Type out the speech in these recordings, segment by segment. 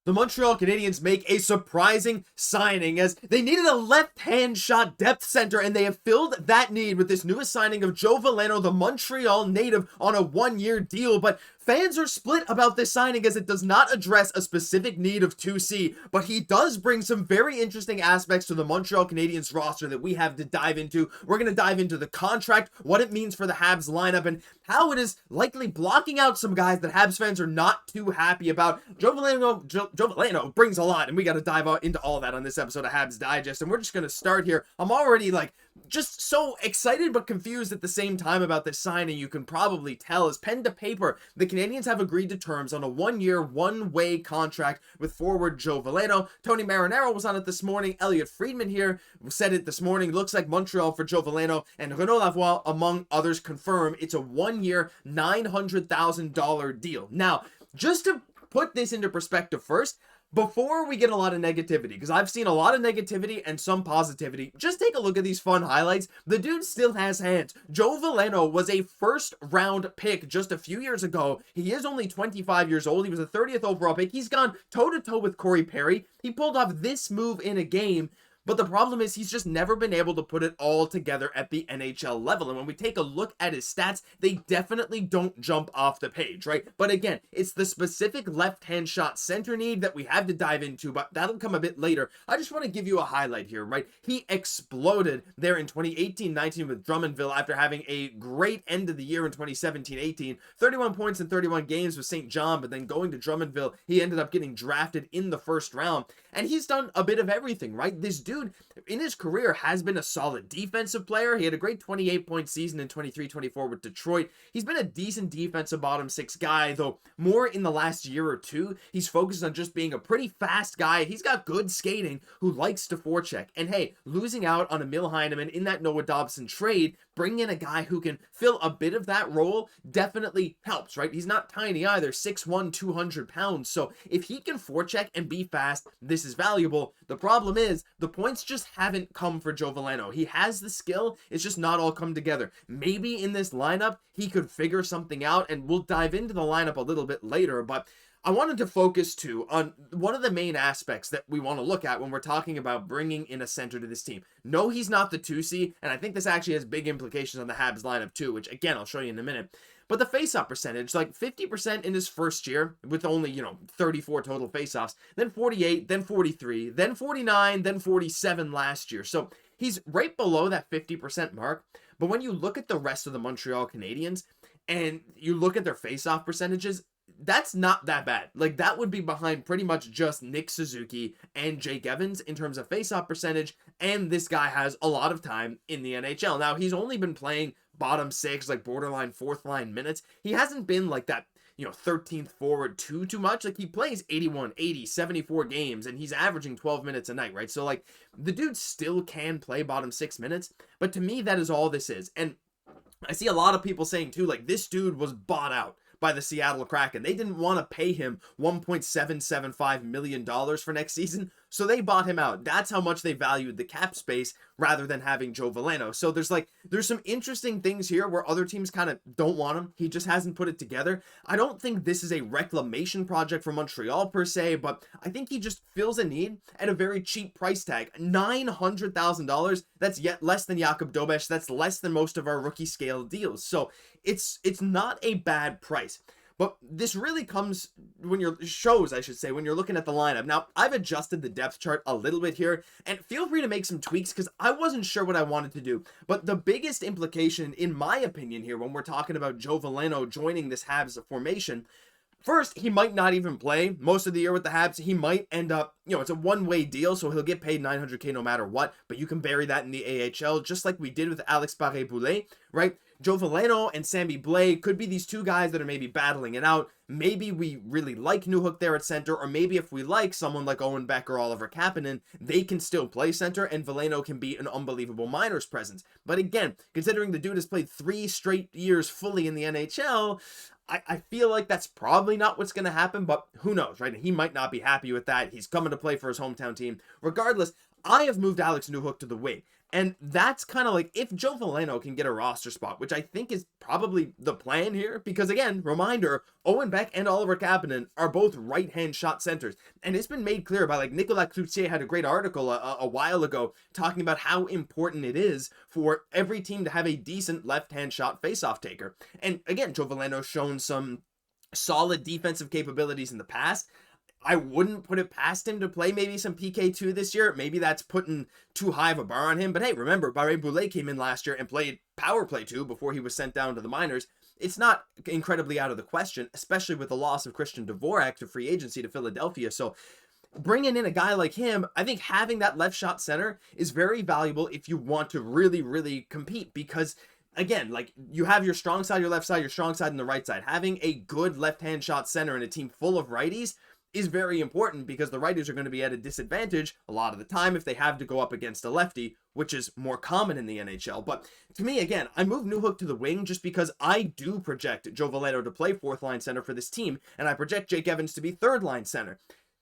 The Montreal Canadiens make a surprising signing as they needed a left-hand shot depth center, and they have filled that need with this newest signing of Joe Veleno, the Montreal native, on a one-year deal. But fans are split about this signing as it does not address a specific need of 2C, but he does bring some very interesting aspects to the Montreal Canadiens roster that we have to dive into. We're going to dive into the contract, what it means for the Habs lineup, and how it is likely blocking out some guys that Habs fans are not too happy about. Joe Veleno brings a lot, and we got to dive into all of that on this episode of Habs Digest, and we're just going to start here. I'm already just so excited but confused at the same time about this signing. You can probably tell as pen to paper, the Canadiens have agreed to terms on a one-year, one-way contract with forward Joe Veleno. Tony Marinaro was on it this morning. Elliot Friedman here said it this morning. Looks like Montreal for Joe Veleno, and Renaud Lavoie, among others, confirm it's a one-year, $900,000 deal. Now, just to put this into perspective first, before we get a lot of negativity, because I've seen a lot of negativity and some positivity, just take a look at these fun highlights. The dude still has hands. Joe Veleno was a first-round pick just a few years ago. He is only 25 years old. He was a 30th overall pick. He's gone toe-to-toe with Corey Perry. He pulled off this move in a game. But the problem is he's just never been able to put it all together at the NHL level. And when we take a look at his stats, they definitely don't jump off the page, right? But again, it's the specific left-hand shot center need that we have to dive into, but that'll come a bit later. I just want to give you a highlight here, right? He exploded there in 2018-19 with Drummondville after having a great end of the year in 2017-18. 31 points in 31 games with St. John, but then going to Drummondville, he ended up getting drafted in the first round. And he's done a bit of everything, right? This dude in his career has been a solid defensive player. He had a great 28-point season in 23-24 with Detroit. He's been a decent defensive bottom six guy, though more in the last year or two, he's focused on just being a pretty fast guy. He's got good skating, who likes to forecheck. And hey, losing out on Emil Heineman in that Noah Dobson trade, bring in a guy who can fill a bit of that role definitely helps, right? He's not tiny either, 6'1", 200 pounds. So if he can forecheck and be fast, this is valuable. The problem is the points just haven't come for Joe Veleno. He has the skill, it's just not all come together. Maybe in this lineup, he could figure something out, and we'll dive into the lineup a little bit later, but I wanted to focus too on one of the main aspects that we want to look at when we're talking about bringing in a center to this team. No, he's not the 2C, and I think this actually has big implications on the Habs lineup too, which again, I'll show you in a minute. But the faceoff percentage, 50% in his first year with only, 34 total faceoffs, then 48, then 43, then 49, then 47 last year. So he's right below that 50% mark. But when you look at the rest of the Montreal Canadiens and you look at their faceoff percentages, that's not that bad. That would be behind pretty much just Nick Suzuki and Jake Evans in terms of faceoff percentage, and this guy has a lot of time in the NHL. Now, he's only been playing bottom six, borderline fourth line minutes. He hasn't been that 13th forward too much. He plays 81, 80, 74 games, and he's averaging 12 minutes a night, right? So, the dude still can play bottom six minutes, but to me, that is all this is. And I see a lot of people saying, too, this dude was bought out by the Seattle Kraken. They didn't want to pay him $1.775 million for next season, so they bought him out. That's how much they valued the cap space rather than having Joe Veleno. So there's some interesting things here where other teams kind of don't want him. He just hasn't put it together. I don't think this is a reclamation project for Montreal per se, but I think he just fills a need at a very cheap price tag. $900,000. That's yet less than Jakub Dobeš. That's less than most of our rookie scale deals. So it's not a bad price. But this really comes when you're looking at the lineup. Now, I've adjusted the depth chart a little bit here, and feel free to make some tweaks because I wasn't sure what I wanted to do. But the biggest implication, in my opinion here, when we're talking about Joe Veleno joining this Habs formation, first, he might not even play most of the year with the Habs. He might end up, it's a one-way deal, so he'll get paid $900K no matter what, but you can bury that in the AHL, just like we did with Alex Barré-Boulet, right? Joe Veleno and Sammy Blais could be these two guys that are maybe battling it out. Maybe we really like Newhook there at center, or maybe if we like someone like Owen, Beck, or Oliver Kapanen, they can still play center, and Veleno can be an unbelievable minors presence. But again, considering the dude has played 3 straight years fully in the NHL, I feel like that's probably not what's going to happen, but who knows, right? He might not be happy with that. He's coming to play for his hometown team. Regardless, I have moved Alex Newhook to the wing. And that's kind of like, if Joe Veleno can get a roster spot, which I think is probably the plan here, because again, reminder, Owen Beck and Oliver Kapanen are both right-hand shot centers. And it's been made clear by, like, Nicolas Cloutier had a great article a while ago talking about how important it is for every team to have a decent left-hand shot face-off taker. And again, Joe Veleno's shown some solid defensive capabilities in the past. I wouldn't put it past him to play maybe some PK2 this year. Maybe that's putting too high of a bar on him. But hey, remember, Barré Boulet came in last year and played power play 2 before he was sent down to the minors. It's not incredibly out of the question, especially with the loss of Christian Dvorak to free agency to Philadelphia. So bringing in a guy like him, I think having that left shot center is very valuable if you want to really, really compete, because again, like, you have your strong side, your left side, your strong side, and the right side. Having a good left-hand shot center in a team full of righties is very important, because the righties are going to be at a disadvantage a lot of the time if they have to go up against a lefty, which is more common in the NHL. But to me, again, I move Newhook to the wing just because I do project Joe Veleno to play fourth line center for this team, and I project Jake Evans to be third line center.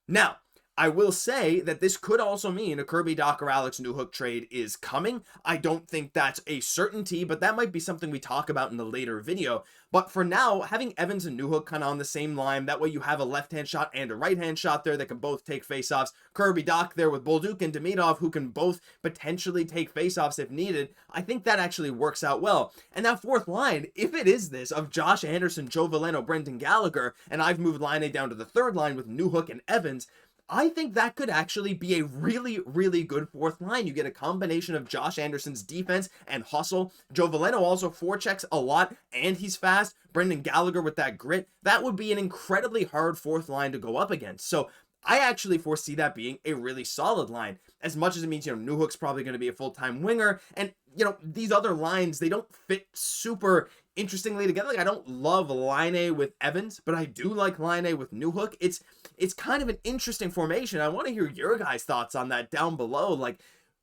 Now, I will say that this could also mean a Kirby, Dach, or Alex Newhook trade is coming. I don't think that's a certainty, but that might be something we talk about in a later video. But for now, having Evans and Newhook kind of on the same line, that way you have a left-hand shot and a right-hand shot there that can both take faceoffs. Kirby, Dach there with Bolduc and Demidov, who can both potentially take faceoffs if needed. I think that actually works out well. And that fourth line, if it is this, of Josh Anderson, Joe Veleno, Brendan Gallagher, and I've moved Laine down to the third line with Newhook and Evans, I think that could actually be a really, really good fourth line. You get a combination of Josh Anderson's defense and hustle. Joe Veleno also forechecks a lot, and he's fast. Brendan Gallagher with that grit. That would be an incredibly hard fourth line to go up against. So I actually foresee that being a really solid line. As much as it means, Newhook's probably going to be a full-time winger. And, these other lines, they don't fit super interestingly together. Like, I don't love Laine with Evans, but I do like Laine with Newhook. It's kind of an interesting formation. I want to hear your guys' thoughts on that down below. Like,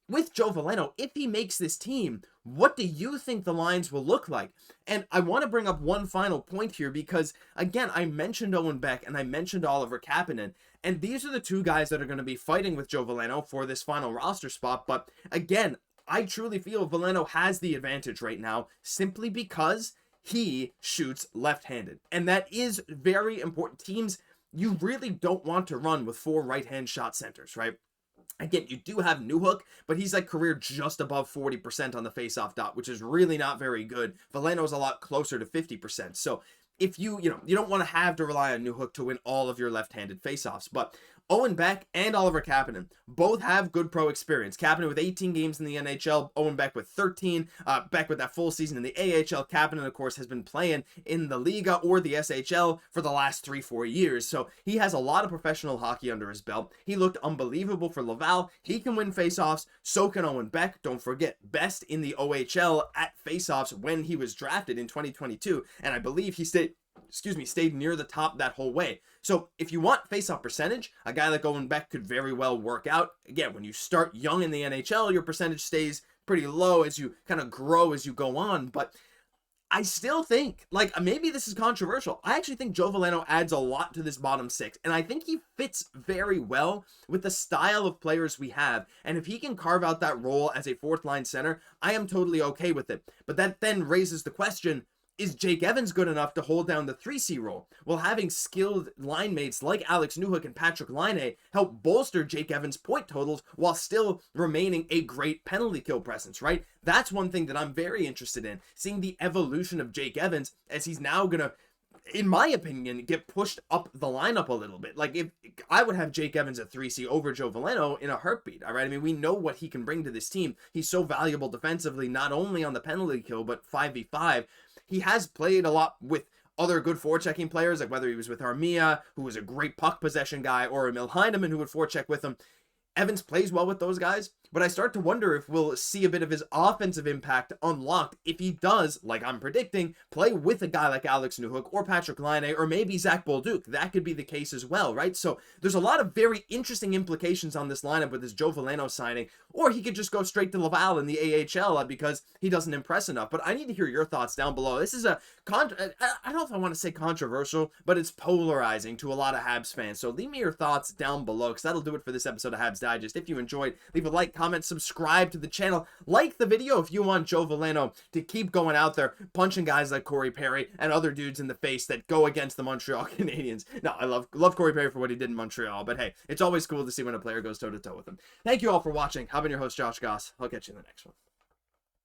with Joe Veleno, if he makes this team, what do you think the lines will look like? And I want to bring up one final point here, because, again, I mentioned Owen Beck and I mentioned Oliver Kapanen, and these are the two guys that are going to be fighting with Joe Veleno for this final roster spot. But, again, I truly feel Veleno has the advantage right now, simply because he shoots left-handed. And that is very important. Teams, you really don't want to run with 4 right-hand shot centers, right? Again, you do have Newhook, but he's like career just above 40% on the faceoff dot, which is really not very good. Veleno's a lot closer to 50%. So if you don't want to have to rely on Newhook to win all of your left-handed faceoffs. But Owen Beck and Oliver Kapanen both have good pro experience. Kapanen with 18 games in the NHL, Owen Beck with 13. Beck with that full season in the AHL. Kapanen, of course, has been playing in the Liga or the SHL for the last 3-4 years. So he has a lot of professional hockey under his belt. He looked unbelievable for Laval. He can win faceoffs. So can Owen Beck. Don't forget, best in the OHL at faceoffs when he was drafted in 2022. And I believe he stayed near the top that whole way. So if you want faceoff percentage, a guy like Owen Beck could very well work out. Again, when you start young in the NHL, your percentage stays pretty low as you kind of grow as you go on. But I still think, like, maybe this is controversial, I actually think Joe Veleno adds a lot to this bottom 6. And I think he fits very well with the style of players we have. And if he can carve out that role as a fourth line center, I am totally okay with it. But that then raises the question, is Jake Evans good enough to hold down the 3C role? Well, having skilled line mates like Alex Newhook and Patrik Laine help bolster Jake Evans' point totals while still remaining a great penalty kill presence, right? That's one thing that I'm very interested in, seeing the evolution of Jake Evans as he's now gonna, in my opinion, get pushed up the lineup a little bit. Like, if I would have Jake Evans at 3C over Joe Veleno in a heartbeat, all right? I mean, we know what he can bring to this team. He's so valuable defensively, not only on the penalty kill, but 5v5. He has played a lot with other good forechecking players, like whether he was with Armia, who was a great puck possession guy, or Emil Heineman, who would forecheck with him. Evans plays well with those guys, but I start to wonder if we'll see a bit of his offensive impact unlocked if he does, like I'm predicting, play with a guy like Alex Newhook or Patrik Laine or maybe Zach Bolduc. That could be the case as well, right? So there's a lot of very interesting implications on this lineup with this Joe Veleno signing, or he could just go straight to Laval in the AHL because he doesn't impress enough. But I need to hear your thoughts down below. This is I don't know if I want to say controversial, but it's polarizing to a lot of Habs fans. So leave me your thoughts down below, because that'll do it for this episode of Habs Habs Digest. If you enjoyed, leave a like, comment, subscribe to the channel. Like the video if you want Joe Veleno to keep going out there, punching guys like Corey Perry and other dudes in the face that go against the Montreal Canadiens. No, I love Corey Perry for what he did in Montreal, but hey, it's always cool to see when a player goes toe-to-toe with him. Thank you all for watching. I've been your host, Josh Gosse. I'll catch you in the next one.